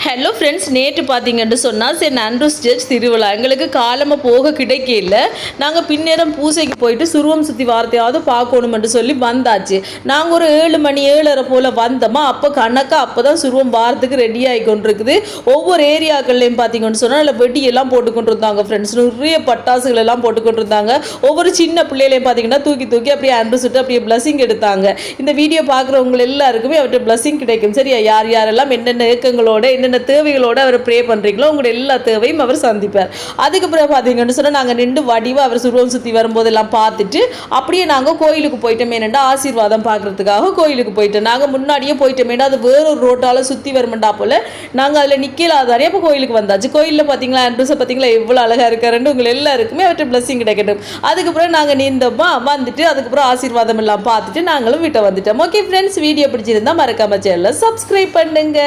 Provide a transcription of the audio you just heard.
Hello friends, நேற்று பார்த்தீங்கன்னு சொன்னால் சென்ட் ஆண்ட்ரூஸ் சர்ச் திருவிழா எங்களுக்கு காலமாக போக கிடைக்கல. நாங்கள் பின்னேரம் பூசைக்கு போயிட்டு சுருவம் சுற்றி வார்த்தையாவது பார்க்கணுமென்று சொல்லி வந்தாச்சு. நாங்கள் ஒரு 7 மணி 7:30 போல் வந்தோமா. அப்போ கணக்காக அப்போ தான் சுருவம் வாரத்துக்கு ரெடி ஆகி கொண்டிருக்குது. ஒவ்வொரு ஏரியாக்கள்லையும் பார்த்தீங்கன்னு சொன்னால் அதில் வெடியெல்லாம் போட்டுக்கொண்டு இருந்தாங்க ஃப்ரெண்ட்ஸ். நிறைய பட்டாசுகள் எல்லாம் போட்டுக்கொண்டு இருந்தாங்க. ஒவ்வொரு சின்ன பிள்ளைகளையும் பார்த்தீங்கன்னா தூக்கி தூக்கி அப்படியே ஆண்ட்ரூஸ் விட்டு அப்படியே பிளஸிங் எடுத்தாங்க. இந்த வீடியோ பார்க்குறவங்க எல்லாருக்குமே அவர்கிட்ட பிளஸிங் கிடைக்கும். சரியா? யார் யாரெல்லாம் என்னென்ன ஏக்கங்களோட என்னென்ன தேவைகளோடு அவர் ப்ரே பண்ணுறீங்களோ உங்களோட எல்லா தேவையும் அவர் சந்திப்பார். அதுக்கப்புறம் பார்த்தீங்கன்னு சொன்னால் நாங்கள் நின்று வடிவாக அவர் சுருவம் சுற்றி வரும்போதெல்லாம் பார்த்துட்டு அப்படியே நாங்கள் கோயிலுக்கு போயிட்டோம். என்னென்னா ஆசீர்வாதம் பார்க்குறதுக்காக கோயிலுக்கு போயிட்டோம். நாங்கள் முன்னாடியே போயிட்டோமேனா அது வேறொரு ரோட்டால் சுற்றி வருமெண்டா போல் நாங்கள் அதில் நிற்கலாதாரே அப்போ கோயிலுக்கு வந்தாச்சு. கோயிலில் பார்த்தீங்களா ஆண்ட்ரூஸை பார்த்தீங்களா எவ்வளோ அழகாக இருக்காருன்னு உங்களை எல்லாருக்குமே அவர்கிட்ட பிளஸிங் கிடைக்கட்டும். அதுக்கப்புறம் நாங்கள் நீந்தோமா வந்துட்டு அதுக்கப்புறம் ஆசீர்வாதம் எல்லாம் பார்த்துட்டு நாங்களும் வீட்டை வந்துட்டோம். ஓகே ஃப்ரெண்ட்ஸ், வீடியோ பிடிச்சிருந்தா மறக்காம சேனலை சப்ஸ்கிரைப் பண்ணுங்க.